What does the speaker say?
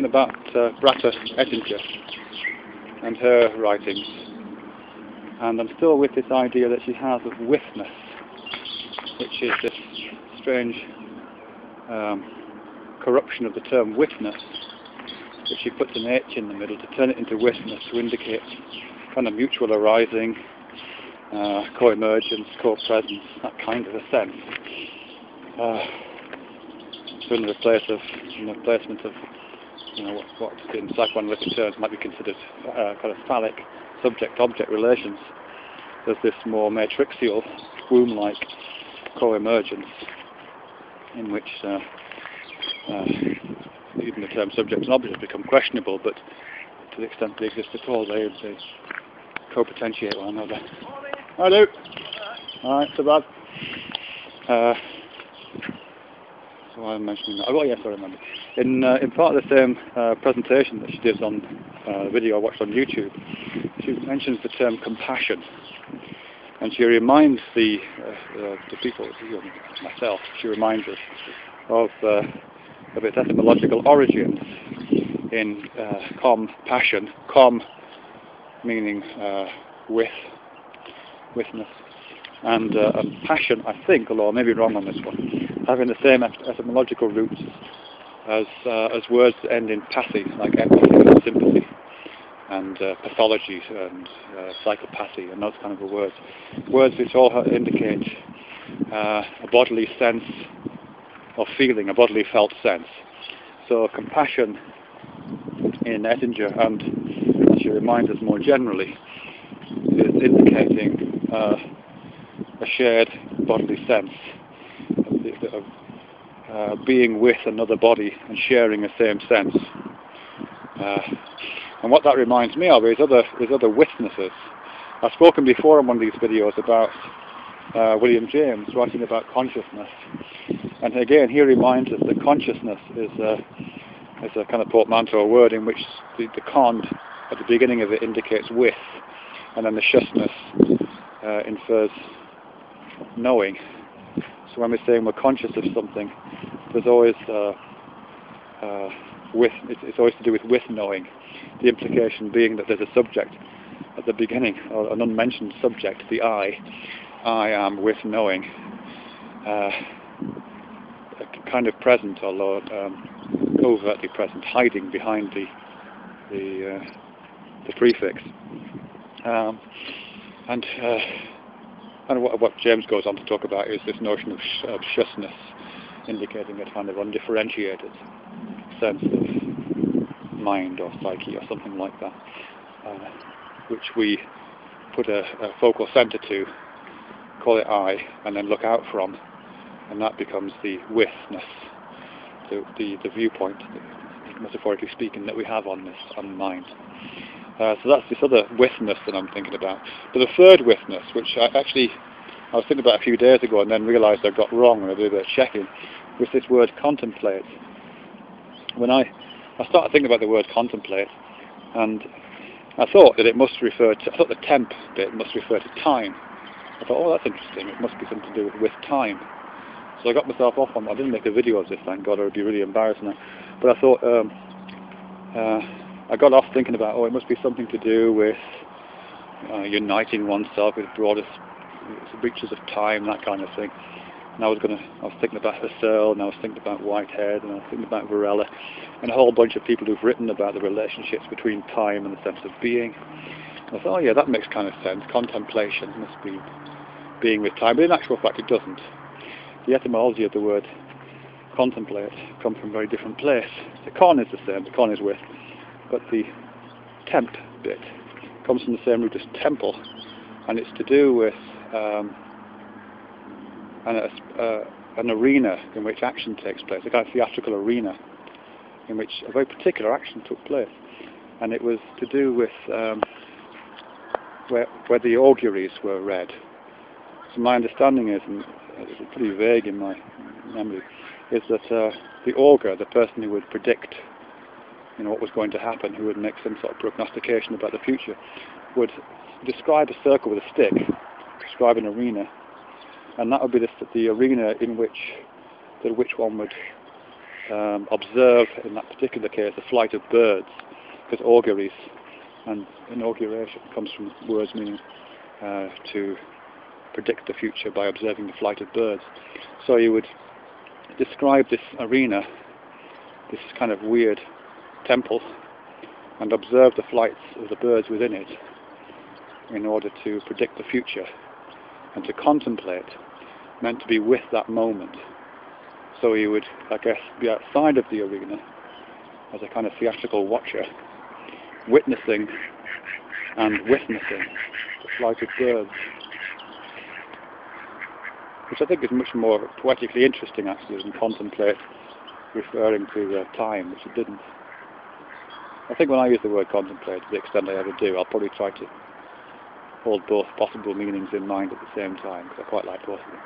About Bracha Ettinger and her writings, and I'm still with this idea that she has of withness, which is this strange corruption of the term witness, which she puts an H in the middle to turn it into witness, to indicate kind of mutual arising, co-emergence, co-presence, that kind of a sense. So in the placement of what in psychoanalytic terms might be considered kind of phallic subject-object relations. There's this more matrixial, womb-like co-emergence in which even the term subject and object become questionable, but to the extent they exist at all, they co-potentiate one another. Hello! Alright, so bad. So I'm mentioning that. Oh yes, I remember. In part of the same presentation that she did on the video I watched on YouTube, she mentions the term compassion, and she reminds the people, myself, she reminds us of its etymological origins in passion, meaning witness, and passion, I think, although I may be wrong on this one, having the same etymological roots as words that end in pathy, like empathy and sympathy, and pathology and psychopathy, and those kind of words. Words which all indicate a bodily sense of feeling, a bodily felt sense. So compassion in Ettinger, and she reminds us more generally, is indicating a shared bodily sense of being with another body and sharing the same sense. And what that reminds me of is other witnesses. I've spoken before in one of these videos about William James writing about consciousness, and again he reminds us that consciousness is a kind of portmanteau word in which the con at the beginning of it indicates with, and then the sciousness infers knowing. So when we're saying we're conscious of something, there's always it's always to do with knowing. The implication being that there's a subject at the beginning, or an unmentioned subject, the I am with knowing, kind of present, although covertly present, hiding behind the prefix. And what James goes on to talk about is this notion of sciousness, indicating a kind of undifferentiated sense of mind or psyche or something like that, which we put a focal center to, call it I, and then look out from, and that becomes the withness, the viewpoint, metaphorically speaking, that we have on mind. So that's this other withness that I'm thinking about. But the third withness, which I was thinking about a few days ago and then realised I got wrong when I did a bit of checking, was this word contemplate. When I started thinking about the word contemplate, and I thought that it must refer to, I thought the temp bit must refer to time. I thought, oh, that's interesting, it must be something to do with time. So I got myself off on that. I didn't make a video of this, thank God, or it would be really embarrassing. But I thought, I got off thinking about, it must be something to do with uniting oneself with broader reaches of time, that kind of thing. And I was thinking about Husserl, and I was thinking about Whitehead, and I was thinking about Varela, and a whole bunch of people who've written about the relationships between time and the sense of being. And I thought, oh yeah, that makes kind of sense. Contemplation must be being with time, but in actual fact it doesn't. The etymology of the word contemplate comes from a very different place. The con is the same, the con is with, but the temp bit comes from the same root as temple, and it's to do with an arena in which action takes place, a kind of theatrical arena in which a very particular action took place, and it was to do with where the auguries were read. So my understanding is, and it's pretty vague in my memory, is that the augur, the person who would predict what was going to happen, who would make some sort of prognostication about the future, would describe a circle with a stick, describe an arena, and that would be the arena in which one would observe, in that particular case, the flight of birds, because auguries and inauguration comes from words meaning to predict the future by observing the flight of birds. So you would describe this arena, this kind of weird temple, and observe the flights of the birds within it in order to predict the future. And to contemplate meant to be with that moment. So you would, I guess, be outside of the arena as a kind of theatrical watcher, witnessing and witnessing the flight of birds, which I think is much more poetically interesting actually than contemplate referring to time, which it didn't. I think when I use the word contemplate, to the extent I ever do, I'll probably try to hold both possible meanings in mind at the same time, because I quite like both of them.